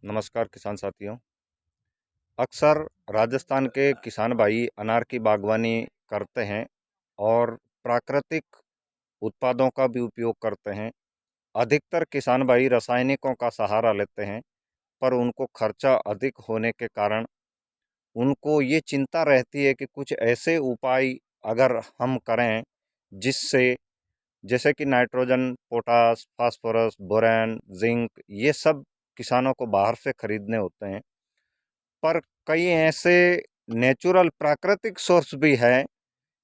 नमस्कार किसान साथियों। अक्सर राजस्थान के किसान भाई अनार की बागवानी करते हैं और प्राकृतिक उत्पादों का भी उपयोग करते हैं। अधिकतर किसान भाई रासायनिकों का सहारा लेते हैं, पर उनको खर्चा अधिक होने के कारण उनको ये चिंता रहती है कि कुछ ऐसे उपाय अगर हम करें जिससे, जैसे कि nitrogen, potash, phosphorus, boron, zinc, ये सब किसानों को बाहर से खरीदने होते हैं। पर कई ऐसे नेचुरल प्राकृतिक सोर्स भी हैं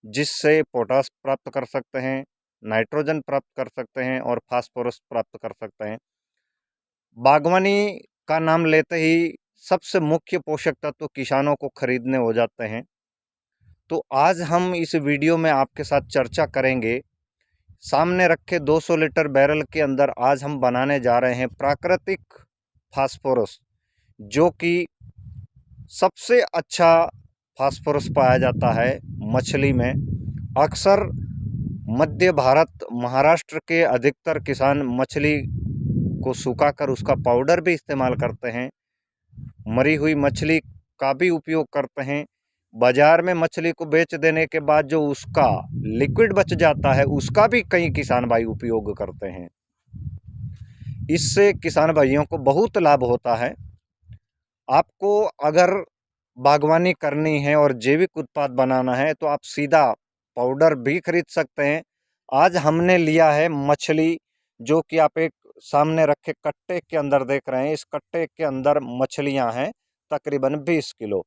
जिससे पोटास प्राप्त कर सकते हैं, नाइट्रोजन प्राप्त कर सकते हैं और फास्फोरस प्राप्त कर सकते हैं। बागवानी का नाम लेते ही सबसे मुख्य पोषक तत्व किसानों को खरीदने हो जाते हैं। तो आज हम इस वीडियो में आपके साथ चर्चा करेंगे। सामने रखे 200 लीटर बैरल के अंदर आज हम बनाने जा रहे हैं प्राकृतिक फास्फोरस, जो कि सबसे अच्छा फास्फोरस पाया जाता है मछली में। अक्सर मध्य भारत, महाराष्ट्र के अधिकतर किसान मछली को सुखाकर उसका पाउडर भी इस्तेमाल करते हैं, मरी हुई मछली का भी उपयोग करते हैं। बाजार में मछली को बेच देने के बाद जो उसका लिक्विड बच जाता है उसका भी कई किसान भाई उपयोग करते हैं। इससे किसान भाइयों को बहुत लाभ होता है। आपको अगर बागवानी करनी है और जैविक उत्पाद बनाना है तो आप सीधा पाउडर भी खरीद सकते हैं। आज हमने लिया है मछली, जो कि आप एक सामने रखे कट्टे के अंदर देख रहे हैं। इस कट्टे के अंदर मछलियां हैं तकरीबन 20 किलो।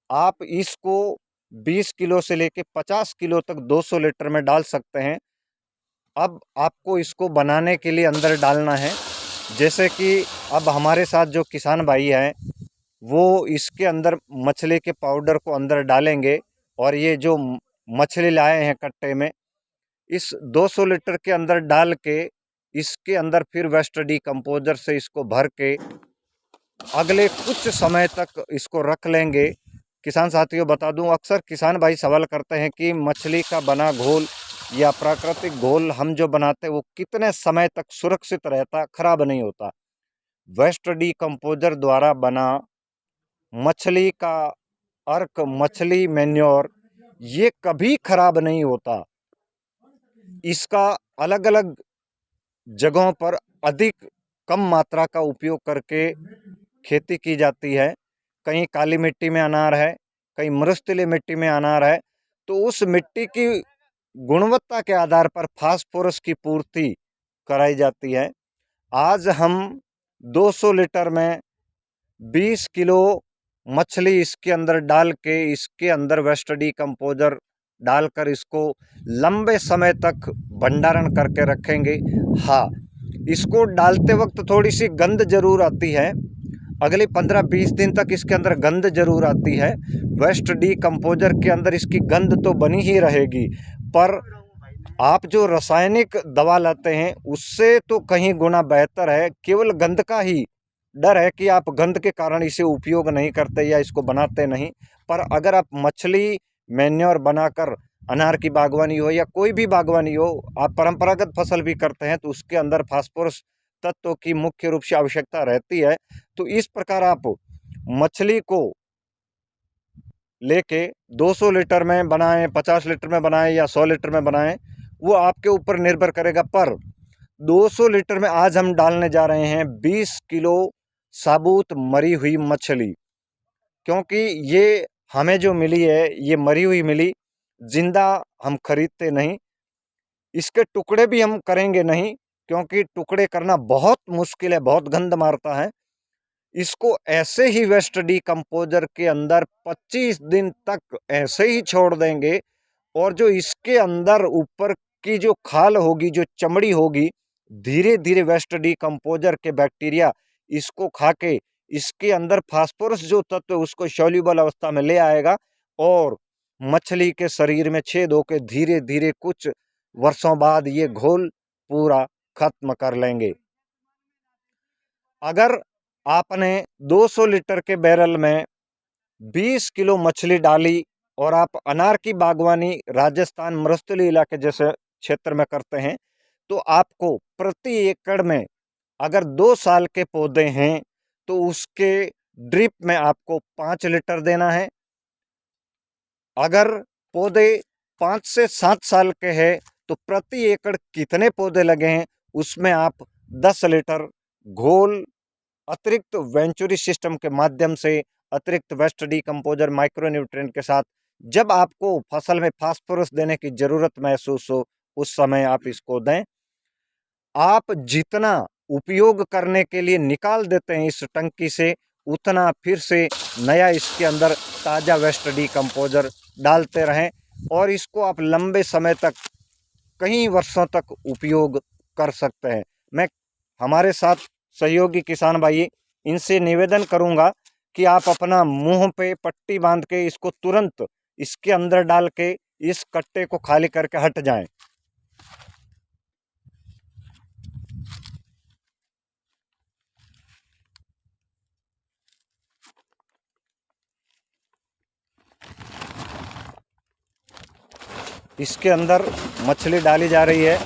आप इसको 20 किलो से लेके 50 किलो तक 200 लीटर में डाल सकते हैं। अब आपको इसको बनाने के लिए अंदर डालना है। जैसे कि अब हमारे साथ जो किसान भाई हैं वो इसके अंदर मछली के पाउडर को अंदर डालेंगे और ये जो मछली लाए हैं कट्टे में, इस 200 लीटर के अंदर डाल के इसके अंदर फिर वेस्ट डीकम्पोजर से इसको भर के अगले कुछ समय तक इसको रख लेंगे। किसान साथियों बता दूं, अक्सर किसान भाई सवाल करते हैं कि मछली का बना घोल या प्राकृतिक घोल हम जो बनाते हैं वो कितने समय तक सुरक्षित रहता, खराब नहीं होता। वेस्ट डीकम्पोजर द्वारा बना मछली का अर्क, मछली मैन्योर, ये कभी खराब नहीं होता। इसका अलग अलग जगहों पर अधिक कम मात्रा का उपयोग करके खेती की जाती है। कहीं काली मिट्टी में अनार है, कहीं मरुस्थलीय मिट्टी में अनार है, तो उस मिट्टी की गुणवत्ता के आधार पर फास्फोरस की पूर्ति कराई जाती है। आज हम 200 लीटर में 20 किलो मछली इसके अंदर डाल के इसके अंदर वेस्ट डीकम्पोजर डालकर इसको लंबे समय तक भंडारण करके रखेंगे। हाँ, इसको डालते वक्त थोड़ी सी गंध जरूर आती है, अगले 15-20 दिन तक इसके अंदर गंध जरूर आती है। वेस्ट डीकम्पोजर के अंदर इसकी गंध तो बनी ही रहेगी, पर आप जो रासायनिक दवा लाते हैं उससे तो कहीं गुना बेहतर है। केवल गंध का ही डर है कि आप गंध के कारण इसे उपयोग नहीं करते या इसको बनाते नहीं। पर अगर आप मछली मैन्योर बनाकर अनार की बागवानी हो या कोई भी बागवानी हो, आप परंपरागत फसल भी करते हैं, तो उसके अंदर फास्फोरस तत्व की मुख्य रूप से आवश्यकता रहती है। तो इस प्रकार आप मछली को लेके 200 लीटर में बनाएं, 50 लीटर में बनाएं या 100 लीटर में बनाएं, वो आपके ऊपर निर्भर करेगा। पर 200 लीटर में आज हम डालने जा रहे हैं 20 किलो साबुत मरी हुई मछली, क्योंकि ये हमें जो मिली है ये मरी हुई मिली, जिंदा हम खरीदते नहीं। इसके टुकड़े भी हम करेंगे नहीं, क्योंकि टुकड़े करना बहुत मुश्किल है, बहुत गंध मारता है। इसको ऐसे ही वेस्ट डीकम्पोजर के अंदर 25 दिन तक ऐसे ही छोड़ देंगे, और जो इसके अंदर ऊपर की जो खाल होगी, जो चमड़ी होगी, धीरे धीरे वेस्ट डीकम्पोजर के बैक्टीरिया इसको खा के इसके अंदर फास्फोरस जो तत्व उसको सॉल्युबल अवस्था में ले आएगा और मछली के शरीर में छेद होकर धीरे धीरे कुछ वर्षों बाद ये घोल पूरा खत्म कर लेंगे। अगर आपने 200 लीटर के बैरल में 20 किलो मछली डाली और आप अनार की बागवानी राजस्थान मरुस्थलीय इलाके जैसे क्षेत्र में करते हैं, तो आपको प्रति एकड़ में, अगर 2 साल के पौधे हैं, तो उसके ड्रिप में आपको 5 लीटर देना है। अगर पौधे 5 से 7 साल के हैं तो प्रति एकड़ कितने पौधे लगे हैं उसमें आप 10 लीटर घोल अतिरिक्त वेंचुरी सिस्टम के माध्यम से, अतिरिक्त वेस्ट डीकंपोजर माइक्रोन्यूट्रिएंट के साथ, जब आपको फसल में फास्फोरस देने की जरूरत महसूस हो उस समय आप इसको दें। आप जितना उपयोग करने के लिए निकाल देते हैं इस टंकी से, उतना फिर से नया इसके अंदर ताज़ा वेस्ट डीकंपोजर डालते रहें और इसको आप लंबे समय तक, कई वर्षों तक उपयोग कर सकते हैं। मैं हमारे साथ सहयोगी किसान भाई इनसे निवेदन करूंगा कि आप अपना मुंह पे पट्टी बांध के इसको तुरंत इसके अंदर डाल के इस कट्टे को खाली करके हट जाएं। इसके अंदर मछली डाली जा रही है,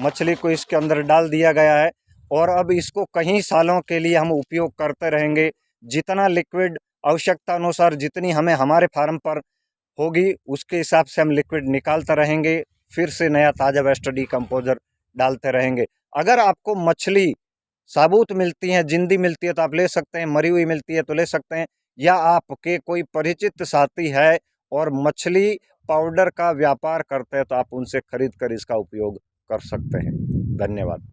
मछली को इसके अंदर डाल दिया गया है और अब इसको कई सालों के लिए हम उपयोग करते रहेंगे। जितना लिक्विड आवश्यकता अनुसार जितनी हमें हमारे फार्म पर होगी उसके हिसाब से हम लिक्विड निकालते रहेंगे, फिर से नया ताज़ा वेस्ट डीकंपोजर डालते रहेंगे। अगर आपको मछली साबुत मिलती है, जिंदी मिलती है तो आप ले सकते हैं, मरी हुई मिलती है तो ले सकते हैं, या आपके कोई परिचित साथी है और मछली पाउडर का व्यापार करते हैं तो आप उनसे खरीद कर इसका उपयोग कर सकते हैं। धन्यवाद।